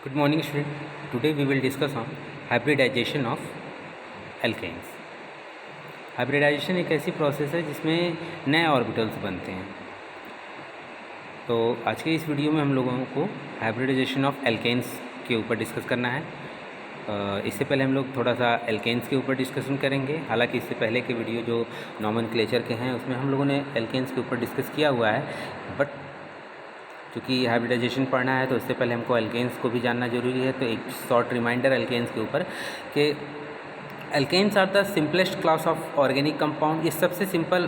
Good morning, student. Today we will discuss on hybridization of alkanes. Hybridization एक ऐसी process है जिसमें नए ऑर्बिटल्स बनते हैं। तो आज के इस वीडियो में हम लोगों को हाइब्रिडाइजेशन ऑफ एल्केन्स के ऊपर डिस्कस करना है। इससे पहले हम लोग थोड़ा सा एल्केन्स के ऊपर डिस्कशन करेंगे। हालांकि इससे पहले के वीडियो जो नॉमेनक्लेचर के हैं उसमें हम लोगों ने एल्केन्स के ऊपर डिस्कस किया हुआ है, बट क्योंकि हाइब्रिडाइजेशन पढ़ना है तो इससे पहले हमको एल्केन्स को भी जानना जरूरी है। तो एक शॉर्ट रिमाइंडर एल्केन्स के ऊपर कि alkanes are the simplest class of organic compound. ये सबसे सिंपल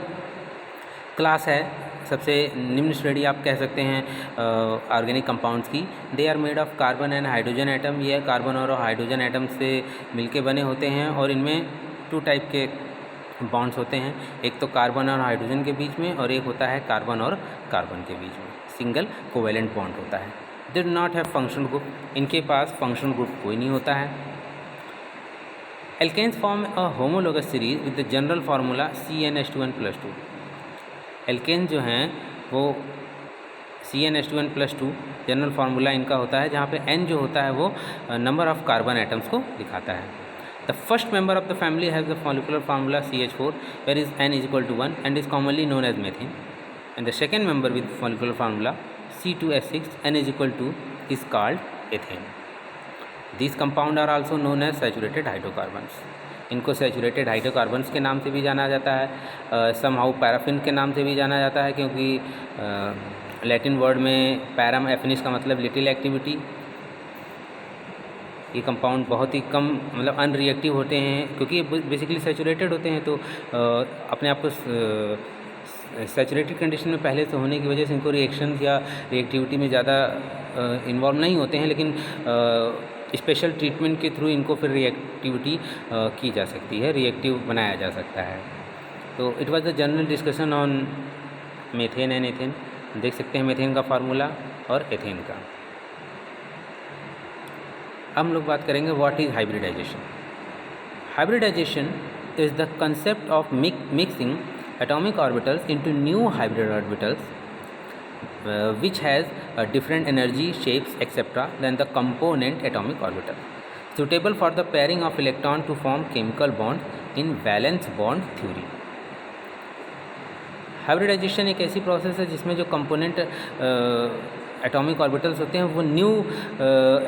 क्लास है, सबसे निम्न श्रेणी आप कह सकते हैं ऑर्गेनिक कंपाउंड्स की। They are made of carbon and hydrogen atom. ये कार्बन और हाइड्रोजन एटम से मिलके बने होते हैं और इनमें टू टाइप के बॉन्ड्स होते हैं, एक तो कार्बन और हाइड्रोजन के बीच में और एक होता है कार्बन और कार्बन के बीच में, सिंगल कोवेलेंट बॉन्ड होता है। They do not have functional group. इनके पास फंक्शनल ग्रुप कोई नहीं होता है। Alkanes form a homologous series with the general formula CnH2n+2। Alkane जो हैं वो CnH2n+2 जनरल फार्मूला इनका होता है, जहाँ पे N जो होता है वो नंबर ऑफ कार्बन एटम्स को दिखाता है। The first member of the family has the molecular formula CH4, where is N is equal to 1 and is commonly known as methane. And the second member with molecular formula C2H6, N is equal to is called ethane. These compounds are also known as saturated hydrocarbons. इनको saturated hydrocarbons के नाम से भी जाना जाता है, somehow paraffin के नाम से भी जाना जाता है, क्योंकि लैटिन वर्ड में पैरम एफिनिस का मतलब लिटिल एक्टिविटी। ये कंपाउंड बहुत ही कम मतलब अनरिएक्टिव होते हैं, क्योंकि ये बेसिकली सैचुरेटेड होते हैं, तो अपने आप को सैचुरेटेड कंडीशन में पहले से होने की वजह से इनको रिएक्शन या रिएक्टिविटी में ज़्यादा इन्वॉल्व नहीं होते हैं, लेकिन स्पेशल ट्रीटमेंट के थ्रू इनको फिर रिएक्टिविटी की जा सकती है, रिएक्टिव बनाया जा सकता है। तो it was the general discussion on methane and ethane. देख सकते हैं मेथेन का फार्मूला और एथेन का। हम लोग बात करेंगे what is hybridization. Hybridization is the concept of mixing atomic orbitals into new hybrid orbitals which has different energy, shapes, etc. than the component atomic orbital, suitable for the pairing of electron to form chemical bonds in valence bond theory. Hybridisation एक ऐसी process है जिसमें जो component atomic orbitals होते हैं वो new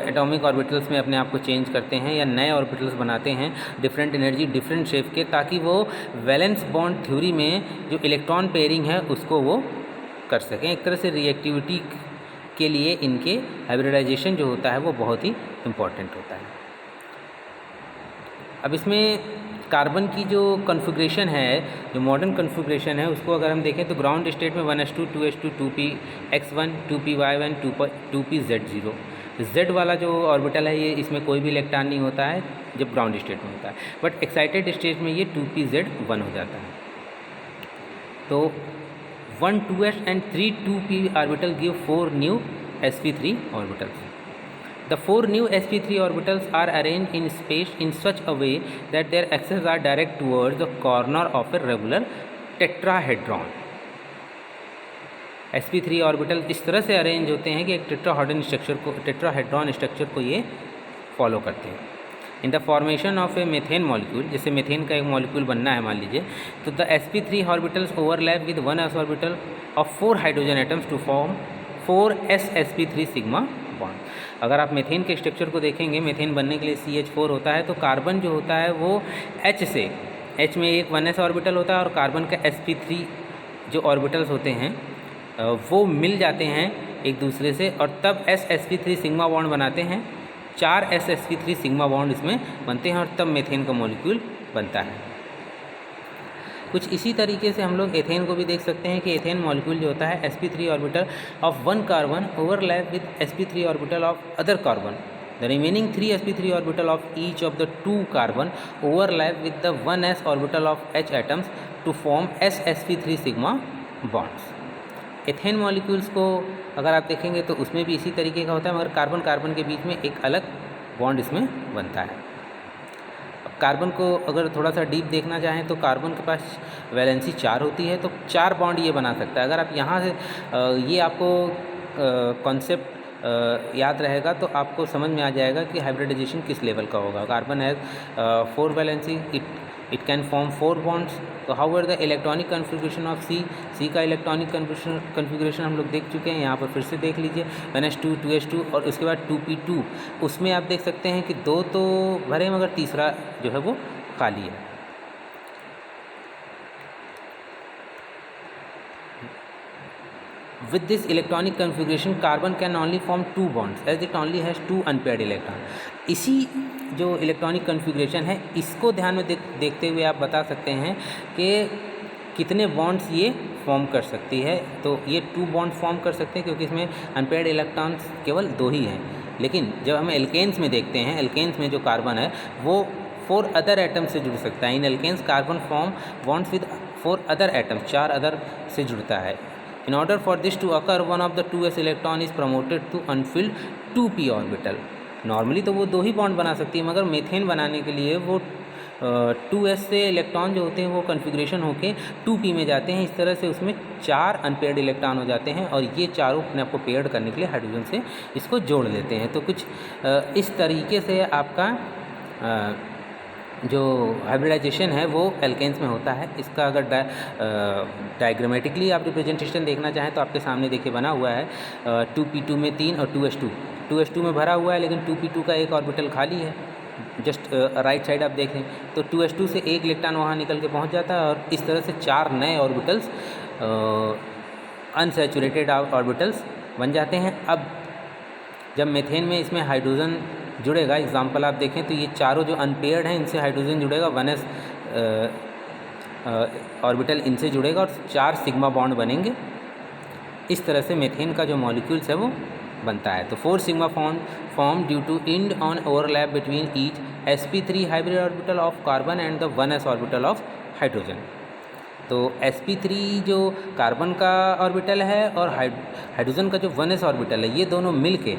atomic orbitals में अपने आप को चेंज करते हैं या नए ऑर्बिटल्स बनाते हैं डिफरेंट एनर्जी डिफरेंट शेप के, ताकि वो वैलेंस बॉन्ड थ्योरी में जो इलेक्ट्रॉन पेयरिंग है उसको वो कर सकें। एक तरह से रिएक्टिविटी के लिए इनके हाइब्रिडाइजेशन जो होता है वो बहुत ही इम्पॉर्टेंट होता है। अब इसमें कार्बन की जो कन्फिग्रेशन है, जो मॉडर्न कन्फिग्रेशन है, उसको अगर हम देखें तो ग्राउंड स्टेट में 1s2 2s2 2px1 2py1 2pz0। z वाला जो ऑर्बिटल है ये इसमें कोई भी इलेक्ट्रॉन नहीं होता है जब ग्राउंड स्टेट में होता है, बट एक्साइटेड स्टेट में ये 2pz1 हो जाता है। तो 1 2s and 3 2p orbital give 4 new sp3 orbitals. The 4 new sp3 orbitals are arranged in space in such a way that their axes are direct towards the corner of a regular tetrahedron. sp3 orbital इस तरह से arrange होते हैं कि एक tetrahedron structure को ये follow करते हैं। In the formation of a methane molecule, जैसे मेथेन का एक मॉलिक्यूल बनना है मान लीजिए, तो the sp3 orbitals overlap with 1s orbital of 4 hydrogen atoms to form 4s sp3 sigma bond. अगर आप मेथेन के स्ट्रक्चर को देखेंगे, मेथेन बनने के लिए CH4 होता है, तो कार्बन जो होता है वो H से, H में एक 1s ऑर्बिटल होता है और कार्बन का sp3 जो ऑर्बिटल्स होते हैं वो मिल जाते हैं एक दूसरे से और तब s-sp3 सिग्मा बॉन्ड बनाते हैं। 4 s-sp3 सिग्मा बॉन्ड इसमें बनते हैं और तब मेथेन का मॉलिक्यूल बनता है। कुछ इसी तरीके से हम लोग एथेन को भी देख सकते हैं कि एथेन मॉलिक्यूल जो होता है sp3 orbital of 1 carbon overlap with sp3 orbital of other carbon. The remaining 3 sp3 orbital of each of the 2 carbon overlap with the 1s orbital of H atoms to form s-sp3 sigma bonds. Ethane molecules को अगर आप देखेंगे तो उसमें भी इसी तरीके का होता है, मगर कार्बन कार्बन के बीच में एक अलग बॉन्ड इसमें बनता है। कार्बन को अगर थोड़ा सा डीप देखना चाहें तो कार्बन के पास वैलेंसी 4 होती है, तो 4 बॉन्ड ये बना सकता है। अगर आप यहाँ से ये आपको कॉन्सेप्ट याद रहेगा तो आपको समझ में आ जाएगा कि हाइब्रिडाइजेशन किस लेवल का होगा। Carbon has 4 valency, it can form 4 bonds. तो how are the electronic configuration of C का इलेक्ट्रॉनिक कन्फिग्रेशन हम लोग देख चुके हैं, यहाँ पर फिर से देख लीजिए 1s2 2s2 और उसके बाद 2p2। उसमें आप देख सकते हैं कि 2 तो भरे मगर तीसरा जो है वो खाली है। With this electronic configuration, carbon can only form 2 bonds as it only has 2 unpaired electron। इसी जो इलेक्ट्रॉनिक कन्फिग्रेशन है इसको ध्यान में देखते हुए आप बता सकते हैं कि कितने बॉन्ड्स ये फॉर्म कर सकती है। तो ये 2 बॉन्ड फॉर्म कर सकते हैं क्योंकि इसमें अनपेयर्ड इलेक्ट्रॉन्स केवल 2 ही हैं। लेकिन जब हम एल्केन्स में देखते हैं, एल्केन्स में जो कार्बन है वो 4 अदर एटम से जुड़ सकता है। In alkanes carbon form bonds with 4 other atom, 4 other से जुड़ता है। In order for this to occur, one of the 2s electron is promoted to unfilled 2p orbital। Normally तो वो 2 ही बॉन्ड बना सकती है, मगर मीथेन बनाने के लिए वो 2s से इलेक्ट्रॉन जो होते हैं वो कन्फिग्रेशन होके 2p में जाते हैं। इस तरह से उसमें 4 अनपेयर्ड इलेक्ट्रॉन हो जाते हैं और ये चारों अपने आप को पेयर्ड करने के लिए हाइड्रोजन से इसको जोड़ देते हैं। तो कुछ इस तरीके से आपका जो हाइब्रिडाइजेशन है वो एल्केन्स में होता है। इसका अगर डायग्रामेटिकली आप रिप्रेजेंटेशन देखना चाहें तो आपके सामने देखिए बना हुआ है 2p2 में 3 और 2s2 में भरा हुआ है, लेकिन 2p2 का एक ऑर्बिटल खाली है। जस्ट राइट साइड आप देखें तो 2s2 से एक इलेक्ट्रॉन वहाँ निकल के पहुँच जाता है और इस तरह से 4 नए ऑर्बिटल्स अनसैचुरेटेड ऑर्बिटल्स बन जाते हैं। अब जब मीथेन में इसमें हाइड्रोजन जुड़ेगा, एग्जाम्पल आप देखें तो ये चारों जो अनपेयर्ड हैं इनसे हाइड्रोजन जुड़ेगा, 1s ऑर्बिटल इनसे जुड़ेगा और 4 सिग्मा बॉन्ड बनेंगे। इस तरह से मीथेन का जो मॉलिक्यूल्स है वो बनता है। तो 4 sigma form due to end on overlap between each sp3 hybrid orbital of carbon and the 1s orbital of hydrogen. तो sp3 जो कार्बन का ऑर्बिटल है और हाइड्रोजन का जो 1s ऑर्बिटल है, ये दोनों मिल के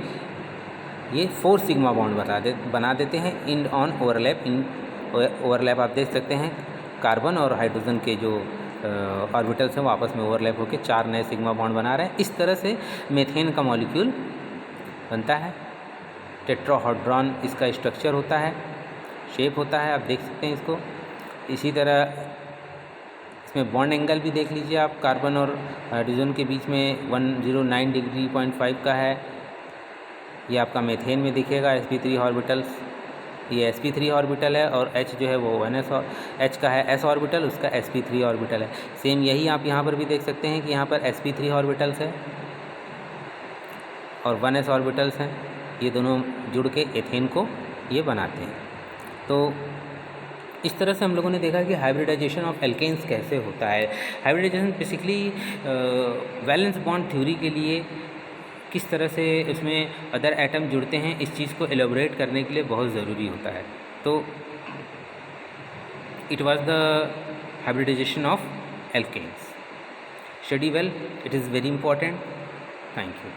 ये 4 सिग्मा बॉन्ड बना देते हैं इंड ऑन ओवरलैप। ओवरलैप आप देख सकते हैं, कार्बन और हाइड्रोजन के जो ऑर्बिटल्स हैं वो आपस में ओवरलैप होकर 4 नए सिग्मा बॉन्ड बना रहे हैं। इस तरह से मीथेन का मॉलिक्यूल बनता है। टेट्राहेड्रॉन इसका स्ट्रक्चर होता है, शेप होता है, आप देख सकते हैं इसको। इसी तरह इसमें बॉन्ड एंगल भी देख लीजिए आप, कार्बन और हाइड्रोजन के बीच में 109 डिग्री 0.5 का है। ये आपका मीथेन में दिखेगा sp3 ऑर्बिटल्स, ये sp3 ऑर्बिटल है और H जो है वो 1s H का है s ऑर्बिटल, उसका sp3 ऑर्बिटल है। सेम यही आप यहाँ पर भी देख सकते हैं कि यहाँ पर sp3 ऑर्बिटल्स है और 1s ऑर्बिटल्स हैं, ये दोनों जुड़ के एथेन को ये बनाते हैं। तो इस तरह से हम लोगों ने देखा कि हाइब्रिडाइजेशन ऑफ एल्केन्स कैसे होता है। Hybridisation basically valence bond theory के लिए किस तरह से इसमें अदर एटम जुड़ते हैं, इस चीज़ को एलोबरेट करने के लिए बहुत ज़रूरी होता है। तो it was the hybridisation of alkanes. Study well, it is very important. Thank you.